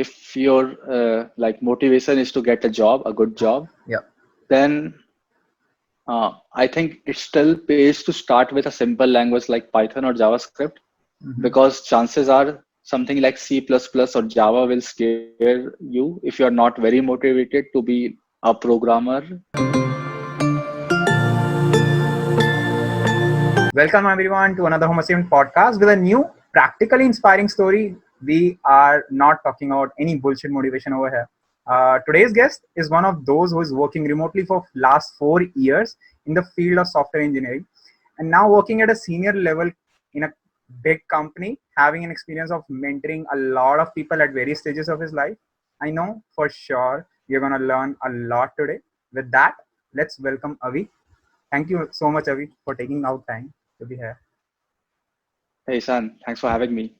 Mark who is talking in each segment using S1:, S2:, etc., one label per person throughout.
S1: if your like motivation is to get a job, a good job,
S2: Yeah.
S1: then I think it still pays to start with a simple language like Python or JavaScript,
S2: Hmm.
S1: because chances are something like C++ or Java will scare you if you are not very motivated to be a programmer.
S2: Welcome everyone to another Homo Sapien podcast with a new practically inspiring story. We are not talking about any bullshit motivation over here. Today's guest is one of those who is working remotely for last 4 years in the field of software engineering, and now working at a senior level in a big company, having an experience of mentoring a lot of people at various stages of his life. I know for sure you're gonna learn a lot today. With that, let's welcome Avi. Thank you so much, Avi, for taking out time to be here.
S1: Hey, San, thanks for having me.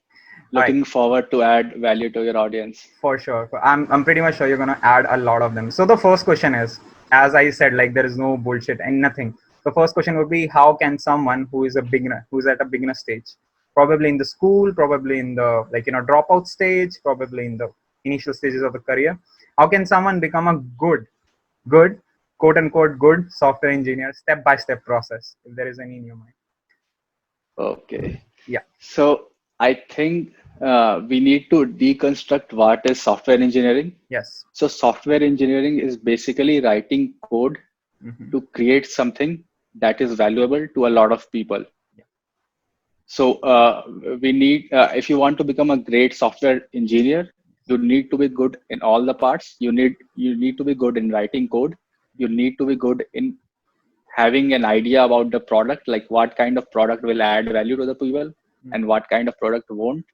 S2: All right,
S1: Looking forward to add value to your audience.
S2: for sure. I'm pretty much sure you're gonna add a lot of them. So the first question is, as I said, like there is no bullshit and nothing. The first question would be, how can someone who is a beginner, who's at a beginner stage, probably in the school, probably in the dropout stage, probably in the initial stages of the career, how can someone become a good, quote unquote, good software engineer, step by step process, if there is any in your mind?
S1: Okay.
S2: Yeah.
S1: So I think we need to deconstruct what is software engineering.
S2: Yes.
S1: So software engineering is basically writing code
S2: Hmm.
S1: to create something that is valuable to a lot of people.
S2: Yeah.
S1: So we need, if you want to become a great software engineer, you need to be good in all the parts. You need to be good in writing code. You need to be good in having an idea about the product, like what kind of product will add value to the people and what kind of product won't.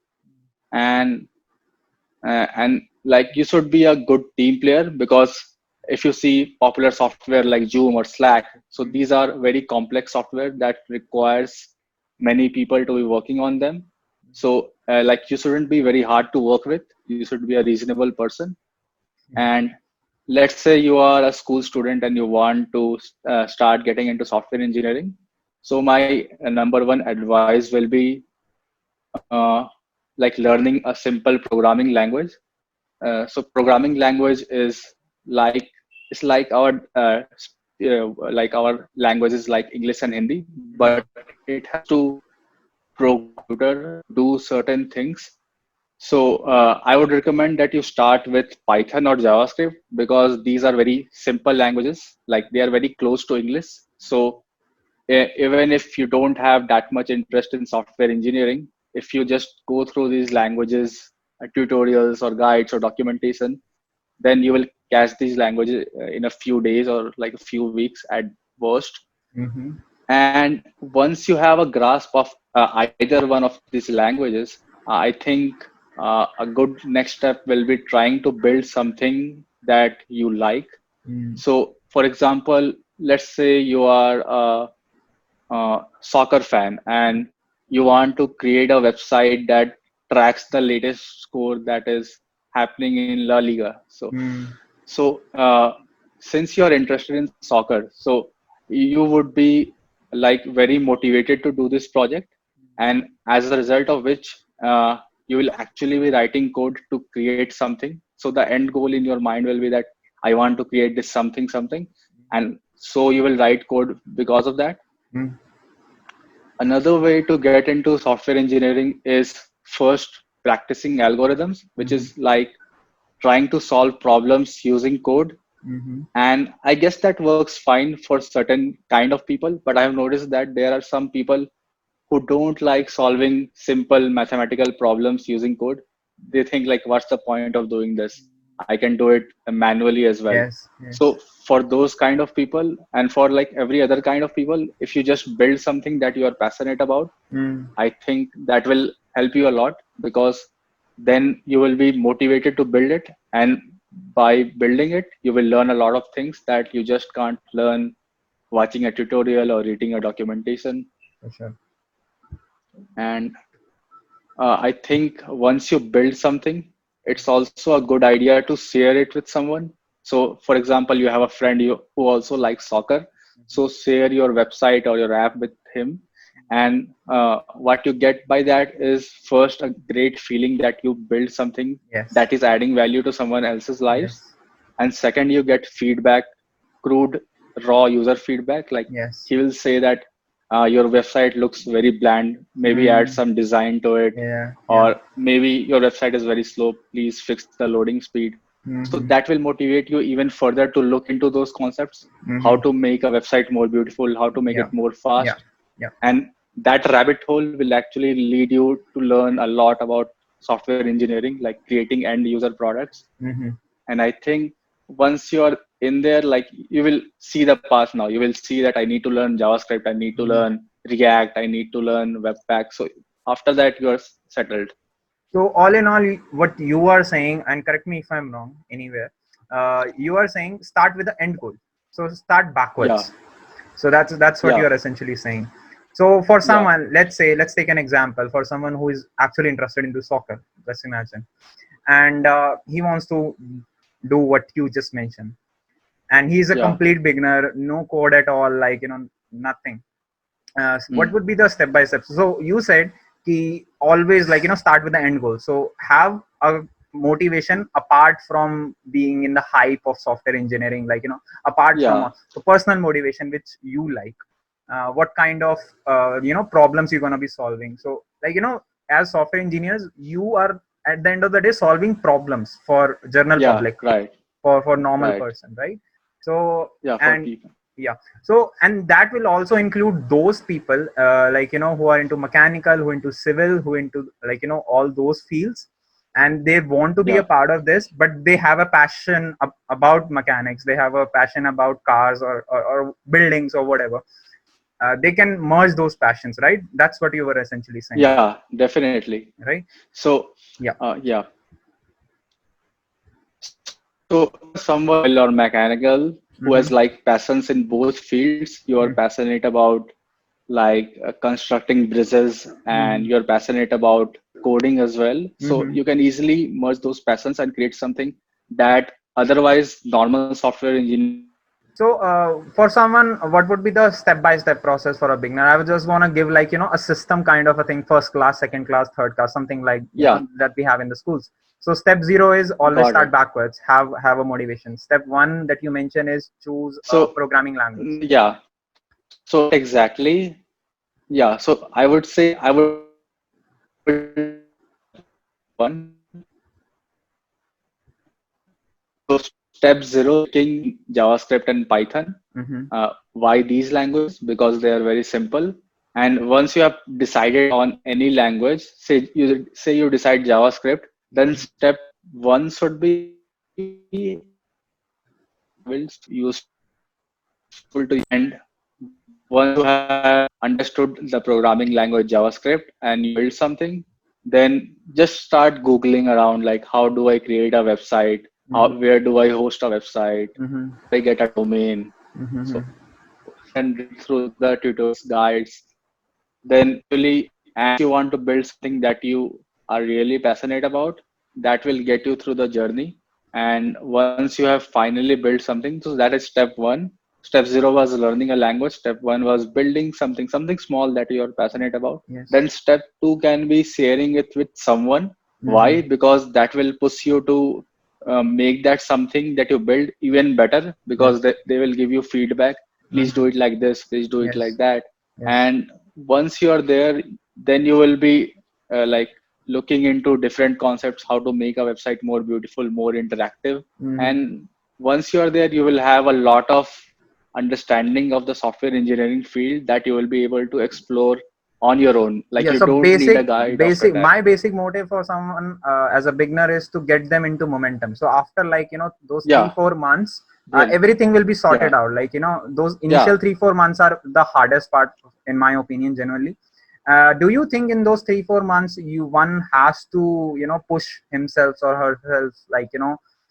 S1: And and like you should be a good team player, because if you see popular software like Zoom or Slack, so these are very complex software that requires many people to be working on them. So like you shouldn't be very hard to work with. You should be a reasonable person. And let's say you are a school student and you want to start getting into software engineering. So my number one advice will be uh, like learning a simple programming language. So programming language is like, it's like our like our languages like English and Hindi, but it has to program a computer to do certain things. So I would recommend that you start with Python or JavaScript, because these are very simple languages, like they are very close to English. So even if you don't have that much interest in software engineering, if you just go through these languages, tutorials or guides or documentation, then you will catch these languages in a few days or like a few weeks at worst.
S2: Mm-hmm.
S1: And once you have a grasp of either one of these languages, I think a good next step will be trying to build something that you like.
S2: Mm.
S1: So, for example, let's say you are a soccer fan and you want to create a website that tracks the latest score that is happening in La Liga.
S2: Mm.
S1: So since you are interested in soccer, so you would be like very motivated to do this project, and as a result of which you will actually be writing code to create something. So the end goal in your mind will be that I want to create this something, and so you will write code because of that.
S2: Mm.
S1: Another way to get into software engineering is first practicing algorithms, which
S2: Mhm.
S1: is like trying to solve problems using code.
S2: Mhm.
S1: And I guess that works fine for certain kind of people, but I have noticed that there are some people who don't like solving simple mathematical problems using code. They think like, what's the point of doing this? I can do it manually as well.
S2: Yes.
S1: So
S2: Yes.
S1: for those kind of people, and for like every other kind of people, if you just build something that you are passionate about,
S2: Mm.
S1: I think that will help you a lot, because then you will be motivated to build it. And by building it, you will learn a lot of things that you just can't learn watching a tutorial or reading a documentation.
S2: For sure.
S1: And I think once you build something, it's also a good idea to share it with someone. So, for example, you have a friend who also likes soccer. So, share your website or your app with him, And what you get by that is first a great feeling that you build something
S2: Yes.
S1: that is adding value to someone else's lives,
S2: Yes.
S1: and second you get feedback, crude raw user feedback. Like
S2: Yes.
S1: he will say that your website looks very bland, maybe add
S2: Mm.
S1: some design to it,
S2: Yeah. Yeah.
S1: or maybe your website is very slow, please fix the loading speed. So
S2: Mm-hmm.
S1: that will motivate you even further to look into those concepts, how
S2: Mm-hmm.
S1: to make a website more beautiful, how to make
S2: Yeah.
S1: it more
S2: Yeah.
S1: fast.
S2: Yeah.
S1: And that rabbit hole will actually lead you to learn a lot about software engineering, like creating end user products.
S2: Mm-hmm.
S1: And I think once you're in there, like you will see the path now. You will see that I need to learn JavaScript, I need to
S2: Mm-hmm.
S1: learn React, I need to learn Webpack. So after that, you're settled.
S2: So all in all, what you are saying, and correct me if I'm wrong anywhere, you are saying start with the end goal. So start
S1: Yeah,
S2: backwards. So that's what you
S1: yeah,
S2: are essentially saying. So for
S1: yeah,
S2: someone, let's take an example for someone who is actually interested into soccer. Let's imagine, and he wants to do what you just mentioned, and he's a
S1: yeah.
S2: complete beginner, no code at all, like nothing. What
S1: Hmm.
S2: would be the step by step? So you said ki always like start with the end goal. So have a motivation apart from being in the hype of software engineering, like apart from
S1: Yeah,
S2: a personal motivation which you like. What kind of problems you're gonna be solving? So like as software engineers, you are at the end of the day solving problems for general
S1: yeah,
S2: public,
S1: right,
S2: for normal
S1: right.
S2: person, right? So
S1: Yeah, for
S2: and
S1: people.
S2: yeah, so and that will also include those people like who are into mechanical, who into civil, who into like all those fields, and they want to be a
S1: Yeah,
S2: part of this, but they have a passion about mechanics, they have a passion about cars or buildings or whatever. They can merge those passions, right? That's what you were essentially saying,
S1: yeah, definitely.
S2: right?
S1: So,
S2: Yeah.
S1: yeah. So if you're someone civil or mechanical who
S2: Mm-hmm.
S1: has like passions in both fields, you are passionate about like constructing bridges and
S2: Mm-hmm.
S1: you're passionate about coding as well. So
S2: Mm-hmm.
S1: you can easily merge those passions and create something that otherwise normal software engineers won't be able
S2: So,
S1: to do.
S2: for someone, what would be the step-by-step process for a beginner? I would just want to give like a system kind of a thing: first class, second class, third class, something like
S1: Yeah,
S2: that we have in the schools. So, step zero is always
S1: got
S2: start
S1: it.
S2: backwards. Have a motivation. Step one that you mention is choose a
S1: So
S2: programming language.
S1: yeah, so not exactly. Yeah, so I would say I would so step zero is picking JavaScript and Python.
S2: Mm-hmm.
S1: Why these languages? Because they are very simple. And once you have decided on any language, say you decide JavaScript, then step one should be useful to you. And once you have understood the programming language JavaScript and you build something, then just start Googling around like how do I create a website? How,
S2: Mm-hmm.
S1: where do I host a website?
S2: Mm-hmm.
S1: I get a domain.
S2: Mm-hmm.
S1: So and read through the tutorials, guides. Then eventually, as you want to build something that you are really passionate about, that will get you through the journey. And once you have finally built something, so that is step one. Step zero was learning a language. Step one was building something small that you are passionate about.
S2: Yes.
S1: Then step two can be sharing it with someone.
S2: Mm-hmm.
S1: Why? Because that will push you to make that something that you build even better because
S2: Yes.
S1: they will give you feedback. Please do
S2: Mm-hmm.
S1: it like this, please do it like
S2: Yes.
S1: that.
S2: Yes.
S1: And once you are there, then you will be like looking into different concepts, how to make a website more beautiful, more interactive.
S2: Mm-hmm.
S1: And once you are there, you will have a lot of understanding of the software engineering field that you will be able to explore on your own. Like
S2: Yeah,
S1: you
S2: so
S1: don't need a guide after that.
S2: my basic motive for someone as a beginner is to get them into momentum. So after like those three
S1: Yeah,
S2: four months,
S1: really.
S2: everything will be sorted
S1: Yeah,
S2: out. Like those initial
S1: yeah.
S2: 3 4 months are the hardest part, in my opinion, generally. Do you think in those 3 4 months you one has to push himself or herself, like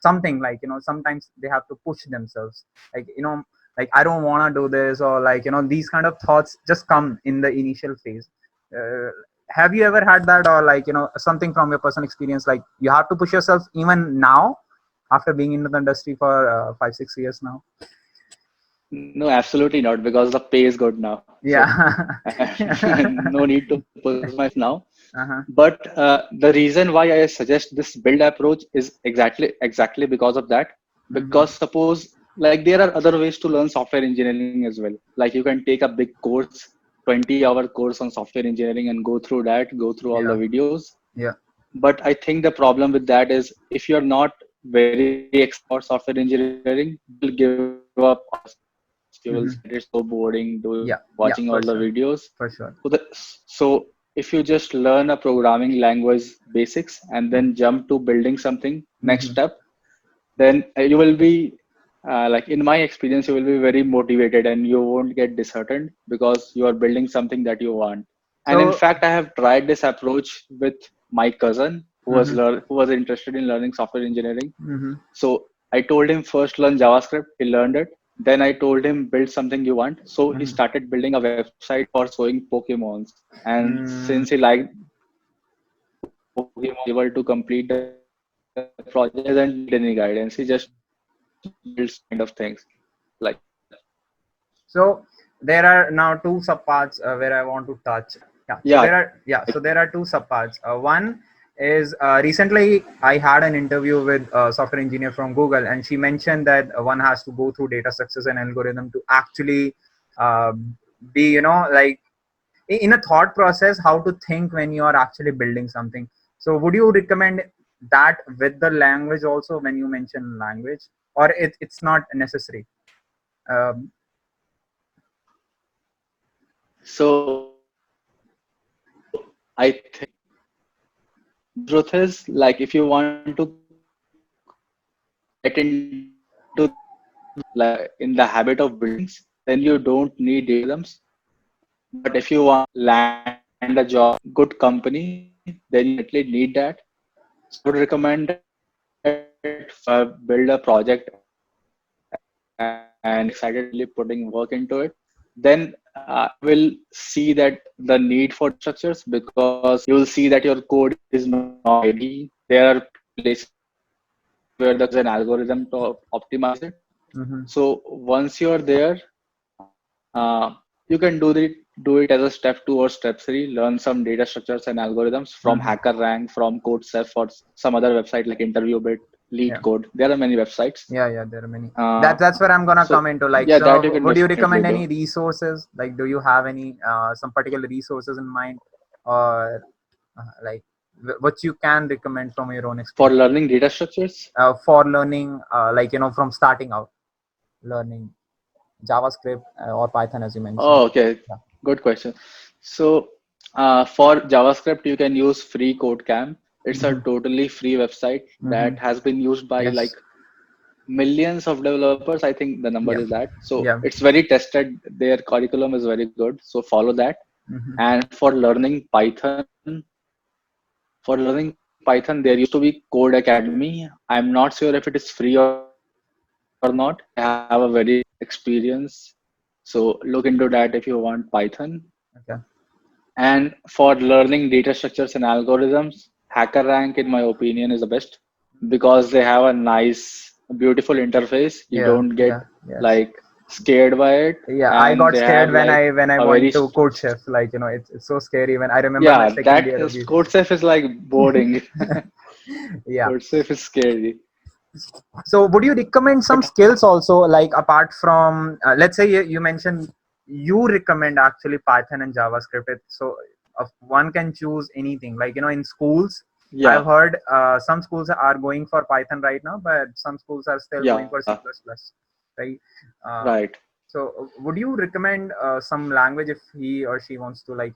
S2: something like sometimes they have to push themselves, like like I don't want to do this, or like these kind of thoughts just come in the initial phase. uh, have you ever had that, or like something from your personal experience, like you have to push yourself even now after being in the industry for 5 6 years now?
S1: No, absolutely not, because the pay is good now. So
S2: Yeah.
S1: no need to push myself now.
S2: Uh-huh.
S1: But the reason why I suggest this build approach is exactly because of that.
S2: Mm-hmm.
S1: Because suppose like there are other ways to learn software engineering as well. Like you can take a big course, 20-hour course on software engineering and go through that, go through all the
S2: Yeah.
S1: videos.
S2: Yeah.
S1: But I think the problem with that is if you're not very expert about software engineering, you will give up after 6 months. You will find it so
S2: Mm-hmm.
S1: boring doing
S2: Yeah.
S1: watching all
S2: Yeah.
S1: the
S2: For sure.
S1: videos.
S2: For sure.
S1: So if you just learn a programming language basics and then jump to building something, next
S2: Mm-hmm.
S1: step, then you will be like in my experience, you will be very motivated and you won't get disheartened because you are building something that you want. And in
S2: So.
S1: fact, I have tried this approach with my cousin
S2: Mm-hmm.
S1: who was interested in learning software engineering.
S2: Mm-hmm.
S1: So I told him first learn JavaScript. He learned it. Then I told him build something you want. So he
S2: Mm-hmm.
S1: started building a website for showing Pokemons. And since
S2: Mm.
S1: he liked Pokemon, able to complete the project. He doesn't need any guidance. He just builds kind of things like
S2: So there are now two subparts where I want to touch. Yeah. So
S1: yeah.
S2: there are, yeah. So there are two subparts. One is recently I had an interview with a software engineer from Google, and she mentioned that one has to go through data structures and algorithm to actually uh, be, like in a thought process, how to think when you are actually building something. So would you recommend that with the language also when you mention language, or it's not necessary? Um,
S1: So I think the truth is like if you want to get into like in the habit of buildings, then you don't need algorithms. But if you want to land a job in a good company, then you definitely need that. So I would recommend that first build a project and excited really putting work into it. Then you will see that the need for data structures because you will see that your code is not ready. There are places where there's an algorithm to optimize it. So once
S2: mhm.
S1: you're there, you can do it as a step 2 or step 3. Learn some data structures and algorithms from
S2: Mhm.
S1: HackerRank, from CodeChef, or some other website like InterviewBit,
S2: Yeah,
S1: LeetCode. There are many websites.
S2: yeah, there are many.
S1: Uh,
S2: That's where I'm gonna
S1: so
S2: come into. Like,
S1: yeah, that you
S2: so
S1: can
S2: would you
S1: definitely
S2: recommend
S1: do.
S2: any resources? Like, do you have any some particular resources in mind, or like what you can recommend from your own
S1: For
S2: experience
S1: learning data structures?
S2: for learning, like from starting out, learning JavaScript or Python, as you mentioned.
S1: Oh, okay.
S2: Yeah.
S1: Good question. So, for JavaScript, you can use free CodeCamp. It's a
S2: Mm-hmm.
S1: totally free website
S2: Mm-hmm.
S1: that has been used by like
S2: Yes.
S1: millions of developers. I think the number
S2: Yeah.
S1: is that. So
S2: Yeah.
S1: it's very tested. Their curriculum is very good. So follow that.
S2: Mm-hmm.
S1: And for learning Python, there used to be Code Academy. I'm not sure if it is free or not. They have a very experience. So look into that if you want Python.
S2: Okay.
S1: And for learning data structures and algorithms, HackerRank, in my opinion, is the best because they have a nice, beautiful interface. You
S2: Yeah.
S1: don't get
S2: Yeah. Yes.
S1: like scared by it,
S2: Yeah, I
S1: and
S2: got
S1: they have
S2: scared when
S1: like
S2: I
S1: a very
S2: went to Code Chef. Like, it's so scary. When I remember my
S1: yeah.
S2: second
S1: That
S2: year of
S1: is
S2: it.
S1: CodeSafe is like boring.
S2: Yeah.
S1: CodeSafe is scary,
S2: So would you recommend some
S1: but
S2: skills also, like apart from, let's say you mentioned you recommend actually Python and JavaScript. So one can choose anything. Like, in schools, I've
S1: yeah,
S2: heard some schools are going for Python right now, but some schools are still going
S1: yeah,
S2: for C++, right? Uh,
S1: right.
S2: So, would you recommend some language if he or she wants to, like,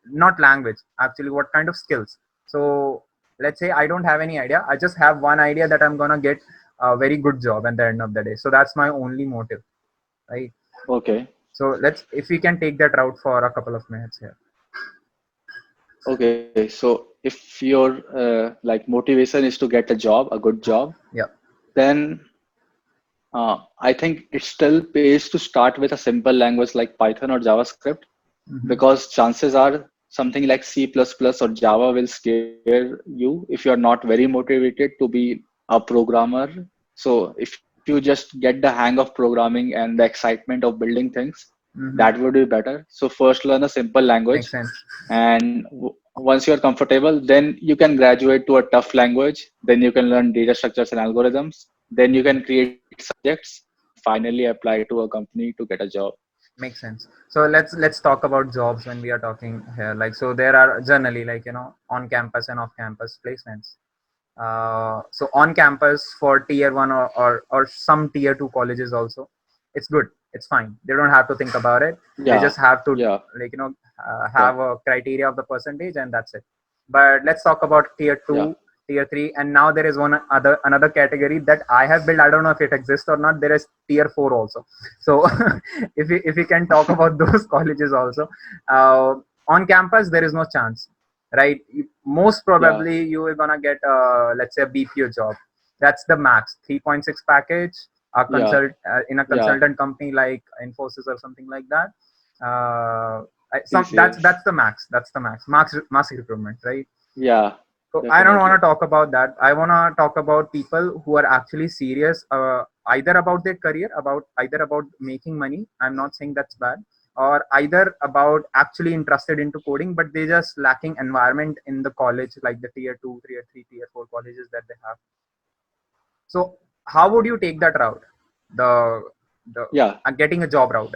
S2: not language, actually, what kind of skills? So, let's say I don't have any idea. I just have one idea that I'm gonna get a very good job at the end of the day. So that's my only motive, right?
S1: Okay,
S2: So if we can take that route for a couple of minutes here.
S1: okay. So if your like motivation is to get a job, a good job,
S2: Yeah.
S1: then I think it still pays to start with a simple language like Python or JavaScript
S2: Mm-hmm.
S1: because chances are something like C++ or Java will scare you if you're not very motivated to be a programmer. So if if you just get the hang of programming and the excitement of building things,
S2: Mm-hmm.
S1: that would be better. So first learn a simple
S2: Makes
S1: language,
S2: sense.
S1: and once you're comfortable, then you can graduate to a tough language. Then you can learn data structures and algorithms. Then you can create subjects. Finally, apply to a company to get a job.
S2: Makes sense. So let's talk about jobs when we are talking here. Like, so there are generally, like, on campus and off campus placements. So on campus for tier one, or some tier two colleges also, it's good. It's fine. They don't have to think about it. They
S1: Yeah,
S2: just have to,
S1: yeah,
S2: like,
S1: yeah,
S2: have a criteria of the percentage, and that's it. But let's talk about tier
S1: yeah,
S2: two, tier three, and now there is another category that I have built. I don't know if it exists or not. There is tier four also. So if we can talk about those colleges also, on campus there is no chance, right? Most
S1: yeah,
S2: probably you are gonna get, let's say, a BPO job. That's the max 3.6 package. A
S1: yeah.
S2: in a
S1: Yeah,
S2: consultant company like Infosys or something like that.
S1: TCS.
S2: That's the max. That's the max recruitment, right?
S1: Yeah,
S2: So I don't want to
S1: definitely.
S2: talk about that. I want to talk about people who are actually serious, either about their career, either about making money. I'm not saying that's bad, or either about actually interested into coding, but they just lacking environment in the college, like the tier two, tier three, tier four colleges that they have. So how would you take that route? The
S1: Yeah,
S2: getting a job route,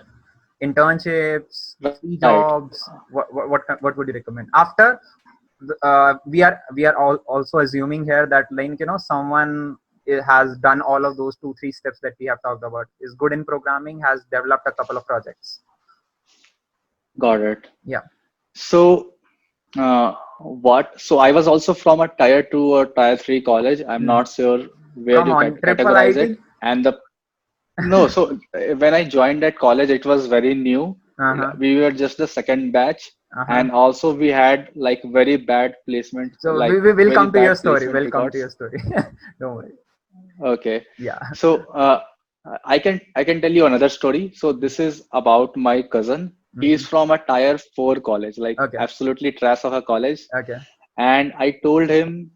S2: internships, free
S1: right.
S2: jobs. What would you recommend after? We are all also assuming here that, like, someone has done all of those 2 3 steps that we have talked about, is good in programming, has developed a couple of projects.
S1: Got it.
S2: Yeah.
S1: So, what? So I was also from a tier two or tier three college. I'm
S2: Mhm.
S1: not sure where
S2: Come
S1: you
S2: on, triple
S1: categorize it.
S2: IT.
S1: And the no, so when I joined that college, it was very new.
S2: Uh-huh.
S1: We were just the second batch,
S2: Uh-huh.
S1: and also we had like very bad placement,
S2: So we,
S1: like
S2: we will
S1: very
S2: come to your
S1: bad
S2: story.
S1: placement
S2: We'll come to your
S1: records.
S2: story. Don't worry.
S1: Okay.
S2: Yeah.
S1: So I can tell you another story. So this is about my cousin. He
S2: Hmm.
S1: is from a tier four college, like
S2: Okay.
S1: absolutely trash of a college.
S2: Okay.
S1: And I told him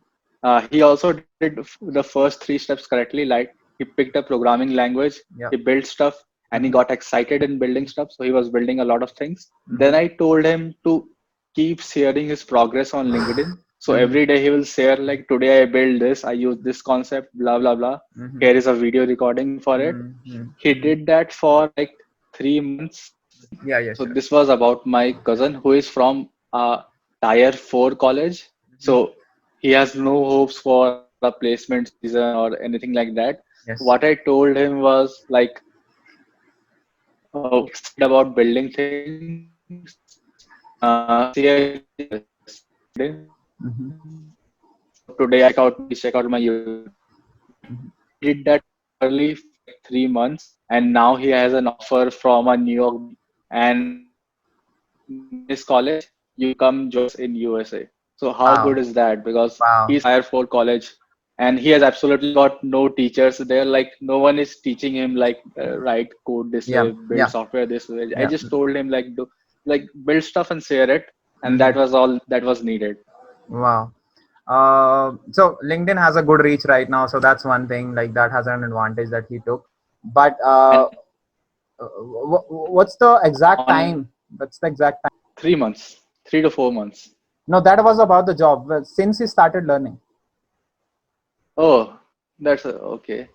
S1: he also did the first three steps correctly. Like he picked a programming language, he
S2: Yeah.
S1: built stuff, and he
S2: Hmm.
S1: got excited in building stuff. So he was building a lot of things. Then
S2: Hmm.
S1: I told him to keep sharing his progress on LinkedIn. So
S2: Hmm.
S1: every day he will share like today I built this, I use this concept, blah blah blah.
S2: Hmm.
S1: Here is a video recording for it. He
S2: Hmm.
S1: did that for like 3 months.
S2: Yeah. Yeah.
S1: So
S2: Sure.
S1: this was about my cousin who is from tier four college.
S2: Hmm.
S1: So he has no hopes for a placement season or anything like that. What
S2: Yes.
S1: I told him was like, excited about building things. Share your progress on LinkedIn.
S2: Hmm.
S1: So today I check out my YouTube. He did that regularly for like 3 months, and now he has an offer from a New York, and not in his college. You come join us in USA. So how good
S2: Wow.
S1: is that? Because
S2: Wow.
S1: he's tier four college, and he has absolutely got no teachers there. Like no one is teaching him like write code this
S2: Yeah.
S1: way, build
S2: Yeah.
S1: software this way. I
S2: Yeah.
S1: just told him like do like build stuff and share it, and that
S2: Hmm.
S1: was all that was needed.
S2: Wow. So LinkedIn has a good reach right now, so that's one thing. Like, that has an advantage that he took. But
S1: And
S2: what's the exact
S1: on
S2: time? What's the exact time?
S1: 3 months, 3 to 4 months.
S2: No, that was about the job. Well, since he started learning.
S1: Oh, that's okay.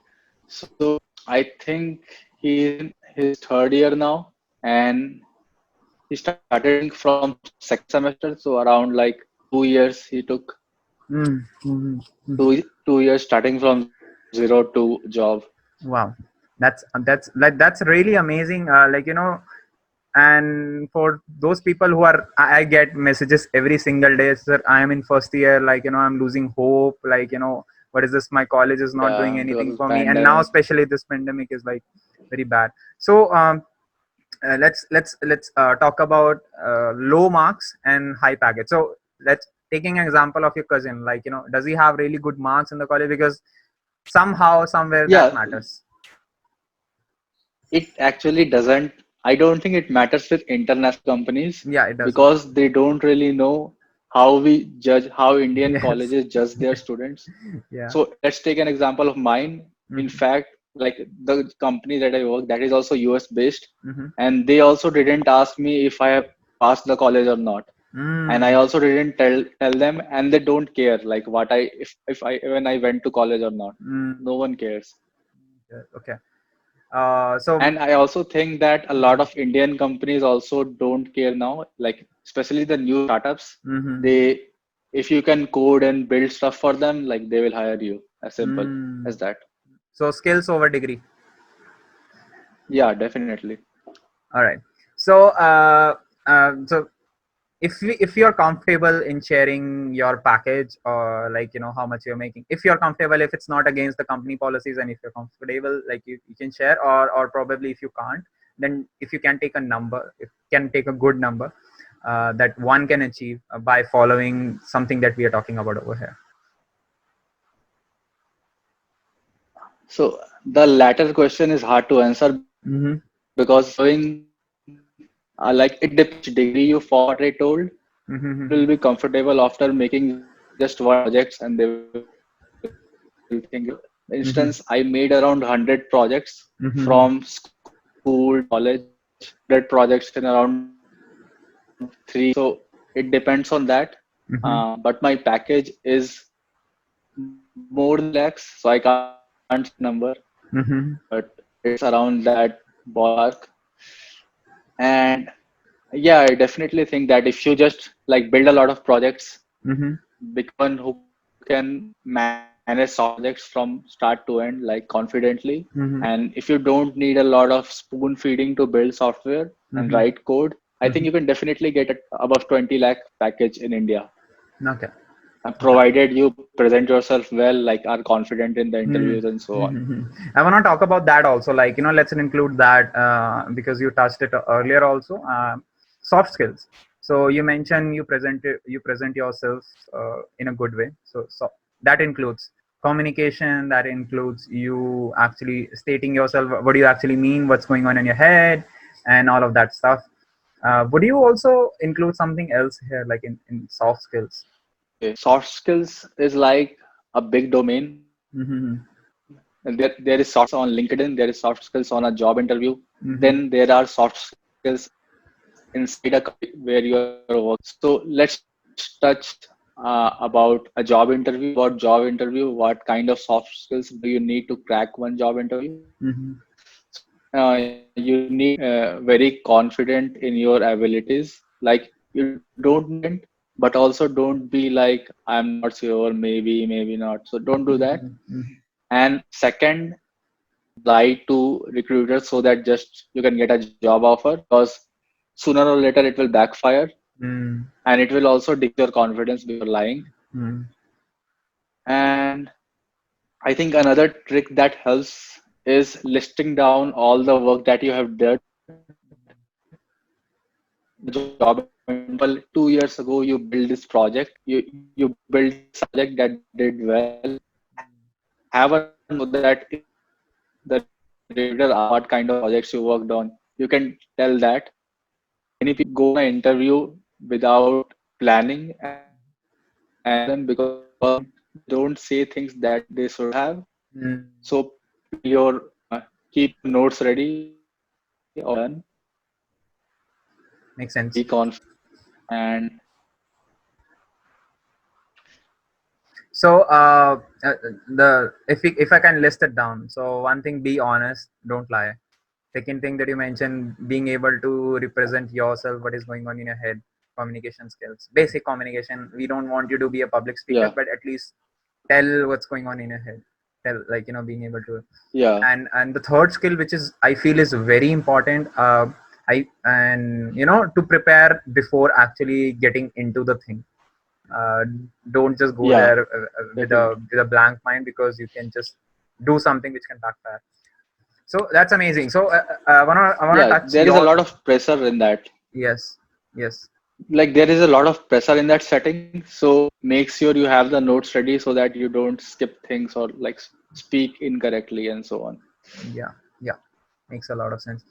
S1: So I think he's in his third year now, and he started learning from second semester. So around like 2 years he took
S2: Mm-hmm.
S1: two years starting from zero to job.
S2: Wow, that's really amazing. And for those people who are, I get messages every single day, sir, I am in first year, like, I'm losing hope, like, what is this, my college is not doing
S1: Yeah,
S2: anything
S1: because
S2: for me, and now
S1: pandemic.
S2: especially this pandemic is like very bad. So let's talk about low marks and high package. So let's taking an example of your cousin, like, does he have really good marks in the college? Because somehow somewhere that
S1: Yeah,
S2: matters.
S1: it actually doesn't. I don't think it matters with international companies
S2: Yeah, it doesn't.
S1: because they don't really know how we judge, how Indian
S2: Yes.
S1: colleges judge their students.
S2: Yeah.
S1: So let's take an example of mine. In
S2: Hmm.
S1: fact, like the company that I work, that is also US based,
S2: Mm-hmm.
S1: and they also didn't ask me if I have passed the college or not, and I
S2: Mm.
S1: also didn't tell them, and they don't care like what I if I when I went to college or not.
S2: Mm.
S1: No one cares.
S2: Okay. So.
S1: And I also think that a lot of Indian companies also don't care now, like especially the new startups.
S2: Mm-hmm.
S1: They, if you can code and build stuff for them, like they will hire you. As simple
S2: Mm.
S1: as that.
S2: So skills over degree.
S1: Yeah, definitely.
S2: All right. So, so if you're comfortable in sharing your package, or like how much you're making, if you're comfortable, if it's not against the company policies, and if you're comfortable, like you can share, or probably if you can't, then if you can take a number, if you can take a good number that one can achieve by following something that we are talking about over here.
S1: So the latter question is hard to answer
S2: Mm-hmm.
S1: because following, like it depends which degree you follow. What I told,
S2: Mm-hmm.
S1: will be comfortable after making just one projects, and they will think you're good. For
S2: Mm-hmm.
S1: instance, I made around 100 projects
S2: Mm-hmm.
S1: from school to college, 100 projects in around 3 years. So it depends on that.
S2: Mm-hmm.
S1: But my package is more than 3 lakhs, so I can't say the number,
S2: Mm-hmm.
S1: but it's around that ballpark. And yeah, I definitely think that if you just like build a lot of projects,
S2: Mm-hmm.
S1: become one who can manage software projects from start to end, like confidently.
S2: Mm-hmm.
S1: And if you don't need a lot of spoon feeding to build software and
S2: Mm-hmm.
S1: write code, I think
S2: Mm-hmm.
S1: you can definitely get it above 20 lakh package in India.
S2: Okay. Okay.
S1: Provided you present yourself well, like are confident in the interviews and so on.
S2: Mm-hmm. I want to talk about that also. Like, let's include that because you touched it earlier also. Soft skills. So you mentioned you present yourself in a good way. So that includes communication. That includes you actually stating yourself. What do you actually mean? What's going on in your head, and all of that stuff. Would you also include something else here, like in soft skills?
S1: Okay. Soft skills is like a big domain.
S2: Mm-hmm.
S1: And there is soft skills on LinkedIn, there is soft skills on a job interview.
S2: Mm-hmm.
S1: Then there are soft skills inside a company where you are working. So let's touch about a job interview. About job interview, what kind of soft skills do you need to crack one job interview?
S2: Mm-hmm.
S1: You need to be very confident in your abilities. Like you don't be arrogant, but also don't be like I'm not sure, maybe not. So don't do that.
S2: Mm-hmm.
S1: And second, don't lie to recruiters so that just you can get a job offer, because sooner or later it will backfire,
S2: Mm-hmm.
S1: and it will also decrease your confidence because you're lying.
S2: Mm-hmm.
S1: And I think another trick that helps is listing down all the work that you have done in the job. Example, 2 years ago you built this project, you built this project that did well. Have a note so that if the recruiter asks what kind of projects you worked on, you can tell that. Many people go on an interview without planning, and they don't say things that they should have. So build your keep your notes ready or write down all the work that you have done.
S2: Makes
S1: Be
S2: sense.
S1: confident and
S2: So the if I can list it down. So one thing, be honest, don't lie. Second thing that you mentioned, being able to represent yourself, what is going on in your head, communication skills, basic communication. We don't want you to be a public speaker,
S1: yeah,
S2: but at least tell what's going on in your head. Tell, like, being able to.
S1: yeah,
S2: And the third skill, which is I feel is very important, I and to prepare before actually getting into the thing. uh, don't just go
S1: yeah,
S2: there with a
S1: definitely.
S2: blank mind, because you can just do something which can backfire. So that's amazing. So I wanna
S1: Yeah,
S2: touch
S1: there is a
S2: your.
S1: lot of pressure in that.
S2: Yes, yes.
S1: Like there is a lot of pressure in that setting, so make sure you have the notes ready so that you don't skip things or like speak incorrectly and so on.
S2: Yeah, yeah, makes a lot of sense.